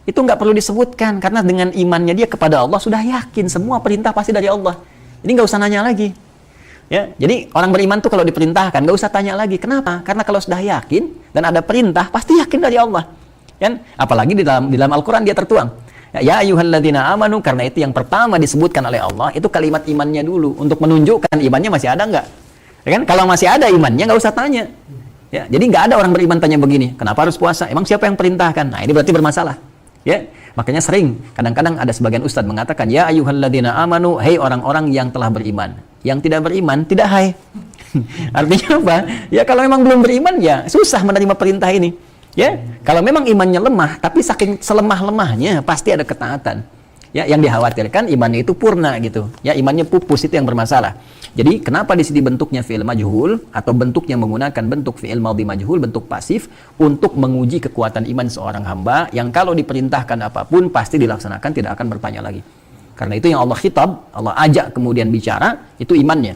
Itu nggak perlu disebutkan, karena dengan imannya dia kepada Allah sudah yakin semua perintah pasti dari Allah. Jadi nggak usah nanya lagi. Ya, jadi orang beriman tuh kalau diperintahkan nggak usah tanya lagi. Kenapa? Karena kalau sudah yakin dan ada perintah pasti yakin dari Allah. Kan? Apalagi di dalam Al-Quran dia tertuang. Ya ayyuhalladzina amanu, karena itu yang pertama disebutkan oleh Allah itu kalimat imannya dulu untuk menunjukkan imannya masih ada nggak. Ya kan? Kalau masih ada imannya nggak usah tanya. Ya, jadi nggak ada orang beriman tanya begini, kenapa harus puasa? Emang siapa yang perintahkan? Nah, ini berarti bermasalah. Ya, makanya sering kadang-kadang ada sebagian ustadz mengatakan ya ayyuhalladzina amanu, hei orang-orang yang telah beriman. Yang tidak beriman tidak hai. Artinya apa? Ya kalau memang belum beriman ya susah menerima perintah ini. Ya, kalau memang imannya lemah, tapi saking selemah-lemahnya pasti ada ketaatan. Ya, yang dikhawatirkan imannya itu purna gitu. Ya, imannya pupus, itu yang bermasalah. Jadi kenapa di sini bentuknya fi'il majhul atau bentuknya menggunakan bentuk fi'il madhi majhul, bentuk pasif untuk menguji kekuatan iman seorang hamba yang kalau diperintahkan apapun pasti dilaksanakan, tidak akan bertanya lagi. Karena itu yang Allah khitab, Allah ajak kemudian bicara, itu imannya.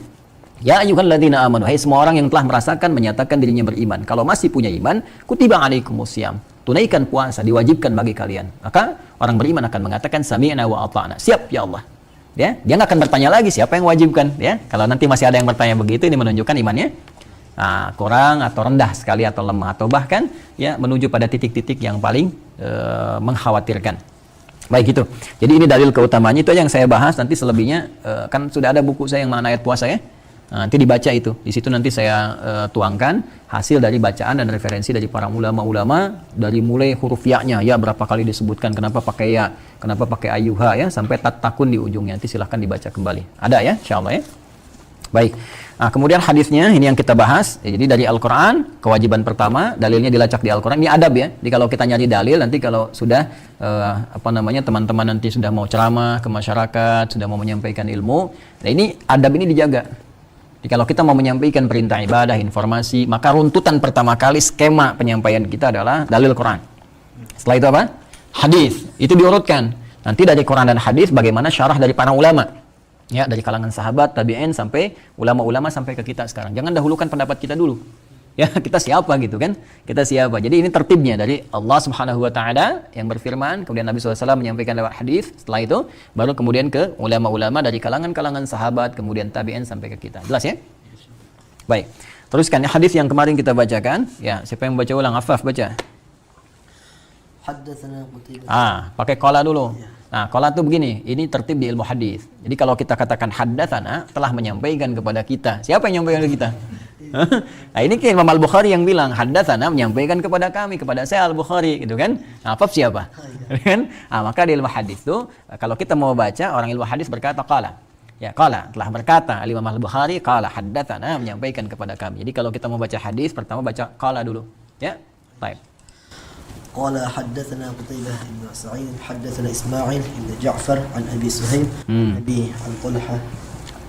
Ya ayyuhalladzina amanu, hai semua orang yang telah merasakan menyatakan dirinya beriman. Kalau masih punya iman, kutiba alaikumusiyam, tunaikan puasa, diwajibkan bagi kalian. Maka orang beriman akan mengatakan sami'na wa ata'na. Siap ya Allah. Ya, dia nggak akan bertanya lagi siapa yang wajibkan, ya. Kalau nanti masih ada yang bertanya begitu, ini menunjukkan imannya kurang atau rendah sekali atau lemah atau bahkan ya menuju pada titik-titik yang paling mengkhawatirkan. Baik itu. Jadi ini dalil keutamaannya, itu yang saya bahas. Nanti selebihnya kan sudah ada buku saya yang mana ayat puasa ya. Nanti dibaca itu. Di situ nanti saya tuangkan hasil dari bacaan dan referensi dari para ulama-ulama dari mulai huruf ya-nya, ya berapa kali disebutkan, kenapa pakai ya, kenapa pakai ayyuha ya, sampai tatakun di ujungnya. Nanti silahkan dibaca kembali. Ada ya, insyaallah ya. Baik. Nah, kemudian hadisnya ini yang kita bahas. Jadi dari Al-Qur'an, kewajiban pertama, dalilnya dilacak di Al-Qur'an. Ini adab ya. Jadi kalau kita nyari dalil, nanti kalau sudah teman-teman nanti sudah mau ceramah ke masyarakat, sudah mau menyampaikan ilmu, nah ini adab ini dijaga. Jadi kalau kita mau menyampaikan perintah ibadah, informasi, maka runtutan pertama kali skema penyampaian kita adalah dalil Quran. Setelah itu apa? Hadis. Itu diurutkan. Nanti dari Quran dan hadis bagaimana syarah dari para ulama. Ya, dari kalangan sahabat, tabi'in sampai ulama-ulama sampai ke kita sekarang. Jangan dahulukan pendapat kita dulu. Ya, kita siapa gitu kan? Kita siapa? Jadi ini tertibnya dari Allah Subhanahu wa taala yang berfirman, kemudian Nabi SAW menyampaikan lewat hadis, setelah itu baru kemudian ke ulama-ulama dari kalangan-kalangan sahabat, kemudian tabi'in sampai ke kita. Jelas ya? Baik. Teruskan ya hadis yang kemarin kita bacakan. Ya, siapa yang baca ulang? Affaf baca. Haddatsana Qutaibah. Pakai qala dulu. Nah, qala itu begini, ini tertib di ilmu hadis. Jadi kalau kita katakan haddatsana, telah menyampaikan kepada kita. Siapa yang menyampaikan ke kita? Nah, ini kan Imam Al-Bukhari yang bilang haddatsana, menyampaikan kepada kami, kepada saya Al-Bukhari gitu kan. Nah, Affaf siapa? Kan? Maka di ilmu hadis itu kalau kita mau baca, orang ilmu hadis berkata qala. Ya, qala telah berkata Imam Al-Bukhari qala haddatsana, menyampaikan kepada kami. Jadi kalau kita mau baca hadis, pertama baca qala dulu. Ya. Baik. قال حدثنا قتيبة بن سعيد حدثنا إسماعيل بن جعفر عن أبي سهيل أبي عن طلحة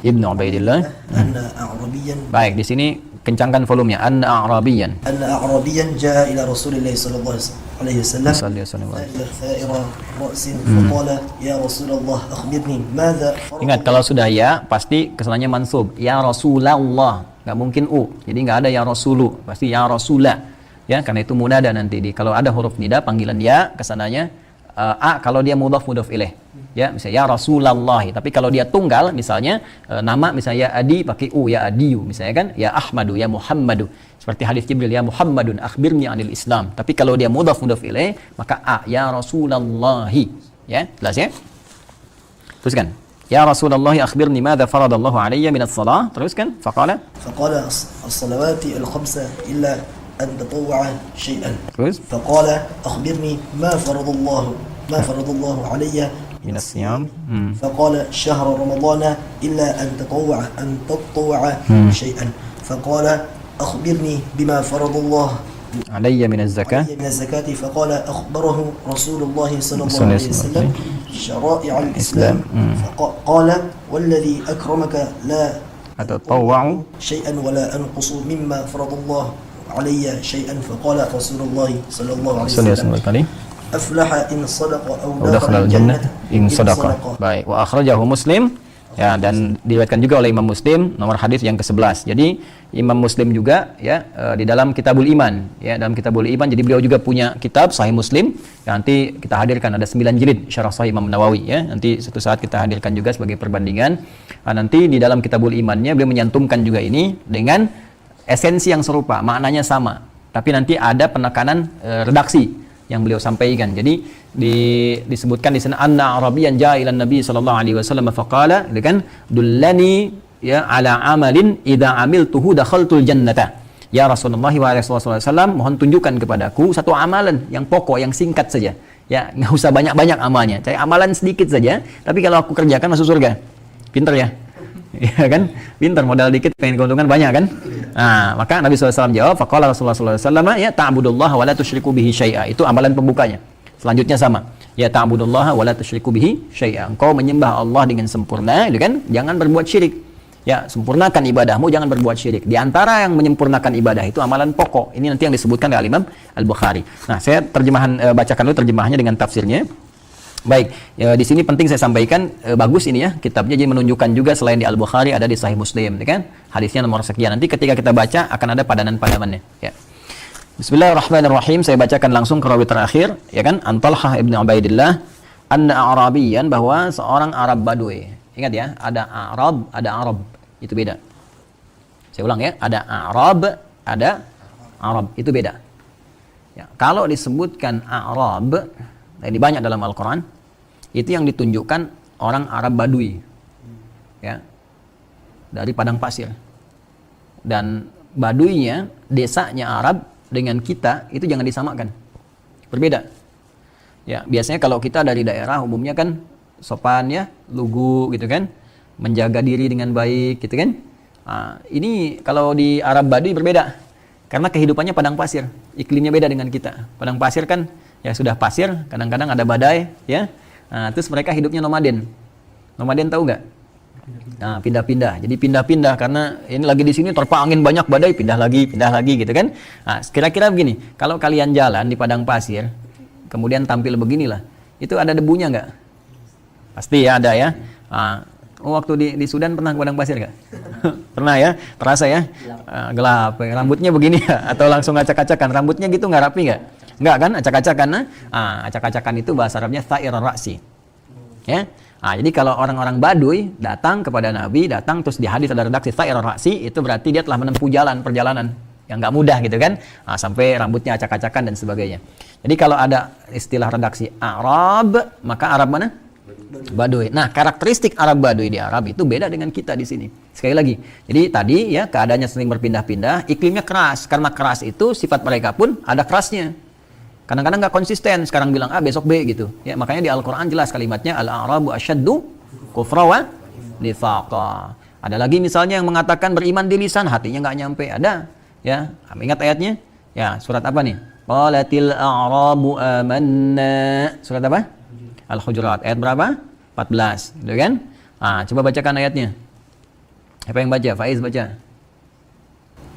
Ibnu Ubaidillah. أن أعرابيا. Baik, di sini kencangkan volumenya. أن أعرابيا جاء إلى رسول الله صلى الله عليه وسلم ثائر رأس فقال يا رسول الله أخبرني ماذا. Ingat kalau sudah ya pasti kesannya mansub. Ya Rasulullah, nggak mungkin jadi nggak ada ya Rasulu, pasti ya Rasulah. Ya, karena itu munada nanti kalau ada huruf nida panggilan ya kesananya kalau dia mudhaf ilaih. Ya, misalnya ya Rasulullah. Tapi kalau dia tunggal misalnya nama misalnya ya Adi pakai ya Adiyu misalnya kan, ya Ahmadu, ya Muhammadu. Seperti hadis Jibril, ya Muhammadun akhbirni anil Islam. Tapi kalau dia mudhaf ilaih maka ya Rasulullah. Ya, jelas ya? Teruskan. Ya Rasulullah akhbirni madza faradallahu alayya minas shalah. Teruskan. Faqala as-salawati al-khamsa illa أن تطوع شيئا. فقال أخبرني ما فرض الله علي من الصيام. فقال شهر رمضان إلا أن تطوع شيئا. فقال أخبرني بما فرض الله علي من الزكاة. فقال أخبره رسول الله صلى الله عليه وسلم شرائع الإسلام. فقال والذي أكرمك لا أتطوع شيئا ولا أنقص مما فرض الله علي شيئا. فقال رسول الله صلى الله عليه وسلم أفلح إن صدق أو دخل الجنة إن صدق. Baik, wa akhrajahu Muslim. Ya, dan diriwayatkan juga oleh Imam Muslim nomor hadis yang ke-11. Jadi Imam Muslim juga ya di dalam Kitabul Iman ya, dalam Kitabul Iman, jadi beliau juga punya kitab Sahih Muslim. Ya, nanti kita hadirkan ada 9 jilid syarah Sahih Imam Nawawi ya. Nanti suatu saat kita hadirkan juga sebagai perbandingan. Nanti di dalam Kitabul Imannya beliau menyantumkan juga ini dengan esensi yang serupa, maknanya sama. Tapi nanti ada penekanan redaksi yang beliau sampaikan. Jadi disebutkan di sana anna arabiyyan jaa ila nabi sallallahu alaihi wasallam faqala, gitu kan, dullani ya ala amalin idza amiltuhu dakhaltul jannata. Ya Rasulullah wa Rasulullah mohon tunjukkan kepadaku satu amalan yang pokok, yang singkat saja. Ya, nggak usah banyak-banyak amalnya. Cari amalan sedikit saja, tapi kalau aku kerjakan masuk surga. Pinter ya? Ya kan? Pinter, modal dikit pengen keuntungan banyak kan? Nah, maka Nabi SAW jawab, faqala Rasulullah SAW, ya ta'budullaha wa la tusyriku bihi syai'a. Itu amalan pembukanya. Selanjutnya sama. Ya ta'budullaha wa la tusyriku bihi syai'a. Engkau menyembah Allah dengan sempurna, gitu kan? Jangan berbuat syirik. Ya, sempurnakan ibadahmu, jangan berbuat syirik. Di antara yang menyempurnakan ibadah itu amalan pokok. Ini nanti yang disebutkan oleh Imam Al-Bukhari. Nah, saya bacakan dulu terjemahannya dengan tafsirnya. Baik, ya, di sini penting saya sampaikan, bagus ini ya kitabnya, jadi menunjukkan juga selain di Al-Bukhari ada di Sahih Muslim, ya kan? Hadisnya nomor sekian. Nanti ketika kita baca akan ada padanan-padamannya, ya. Bismillahirrahmanirrahim. Saya bacakan langsung ke rawi terakhir, ya kan? An Talhah ibn Ubaidillah anna Arabiyan, bahwa seorang Arab Badui. Ingat ya, ada Arab, ada Arab. Itu beda. Saya ulang ya, ada Arab, ada Arab. Itu beda. Ya, kalau disebutkan Arab, nah, ini banyak dalam Al-Quran, itu yang ditunjukkan orang Arab Badui, ya, dari padang pasir. Dan Baduinya, desanya Arab dengan kita itu jangan disamakan, berbeda. Ya, biasanya kalau kita dari daerah umumnya kan sopan ya, lugu gitu kan, menjaga diri dengan baik gitu kan. Nah, ini kalau di Arab Badui berbeda, karena kehidupannya padang pasir, iklimnya beda dengan kita. Padang pasir kan ya sudah pasir, kadang-kadang ada badai, ya. Nah, terus mereka hidupnya nomaden. Nomaden tahu nggak? Nah, pindah-pindah. Jadi pindah-pindah karena ini lagi di sini terpa angin banyak badai, pindah lagi gitu kan. Nah, kira-kira begini, kalau kalian jalan di padang pasir, kemudian tampil beginilah, itu ada debunya nggak? Pasti ya ada ya. Nah, waktu di Sudan pernah ke padang pasir nggak? Pernah ya? Terasa ya? Gelap. Rambutnya begini ya? Atau langsung acak-acakan? Rambutnya gitu nggak rapi nggak? Enggak kan, acak-acakan. Acak-acakan itu bahasa Arabnya tha'ir ra'si. Ya. Jadi kalau orang-orang Baduy datang kepada Nabi, datang terus di hadis ada redaksi tha'ir ra'si, itu berarti dia telah menempuh perjalanan yang enggak mudah gitu kan. Sampai rambutnya acak-acakan dan sebagainya. Jadi kalau ada istilah redaksi Arab, maka Arab mana? Baduy. Nah, karakteristik Arab Baduy di Arab itu beda dengan kita di sini. Sekali lagi. Jadi tadi ya keadaannya sering berpindah-pindah, iklimnya keras. Karena keras itu sifat mereka pun ada kerasnya. Kadang-kadang nggak konsisten, sekarang bilang A, besok B gitu. Ya, makanya di Al-Quran jelas kalimatnya Al-A'rabu asyaddu kufra wa nifaqa. Ada lagi misalnya yang mengatakan beriman di lisan, hatinya nggak nyampe. Ada. Ya, ingat ayatnya? Ya, surat apa nih? Qalatil a'rabu amanna. Surat apa? Al-Hujurat. Ayat berapa? 14. Gitu kan? Coba bacakan ayatnya. Apa yang baca? Faiz baca.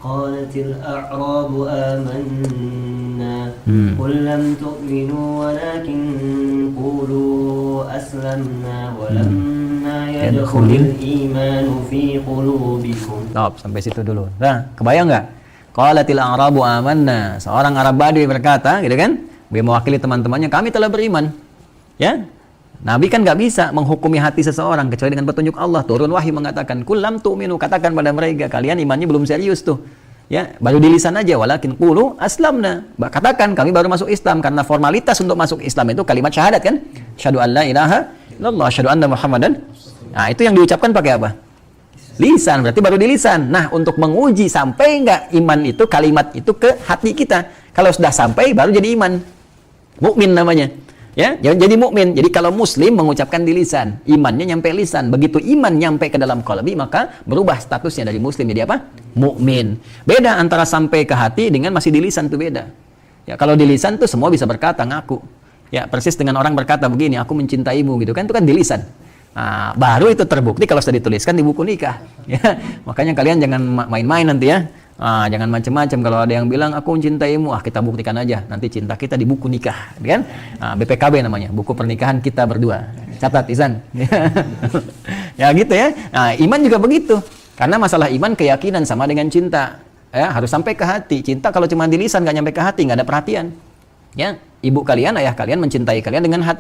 Qalatil a'rabu amanna qul lam tu'minu walakin qulu aslamna walamma yadkhulul imanu fi qulubikum. Sampai situ dulu. Nah, kebayang nggak? Qalatil a'rabu amanna. Seorang Arab Badui berkata, gitu kan? Dia mewakili teman-temannya, kami telah beriman. Ya, Nabi kan nggak bisa menghukumi hati seseorang kecuali dengan petunjuk Allah. Turun wahyu mengatakan, kulam tu'minu, katakan pada mereka, kalian imannya belum serius tuh. Ya, baru di lisan aja, walakin qulu aslamna. Katakan kami baru masuk Islam, karena formalitas untuk masuk Islam itu kalimat syahadat kan? Syahadu an la ilaha illallah, syahadu anna Muhammadan. Nah, itu yang diucapkan pakai apa? Lisan, berarti baru di lisan. Nah, untuk menguji sampai nggak iman itu, kalimat itu ke hati kita. Kalau sudah sampai, baru jadi iman. Mukmin namanya. Ya, jadi mukmin. Jadi kalau muslim mengucapkan di lisan, imannya nyampe lisan. Begitu iman nyampe ke dalam qalbi, maka berubah statusnya dari muslim jadi apa? Mukmin. Beda antara sampai ke hati dengan masih di lisan, itu beda. Ya, kalau di lisan tuh semua bisa berkata, ngaku. Ya, persis dengan orang berkata begini, aku mencintaimu gitu kan, itu kan di lisan. Nah, baru itu terbukti kalau sudah dituliskan di buku nikah. Ya, makanya kalian jangan main-main nanti ya. Jangan macam-macam. Kalau ada yang bilang aku mencintaimu, kita buktikan aja. Nanti cinta kita di buku nikah, kan? BPKB namanya, buku pernikahan kita berdua. Catat, Izan. Ya gitu ya. Nah, iman juga begitu. Karena masalah iman keyakinan sama dengan cinta. Ya, harus sampai ke hati. Cinta kalau cuma di lisan nggak nyampe ke hati, nggak ada perhatian. Ya, ibu kalian, ayah kalian mencintai kalian dengan hati.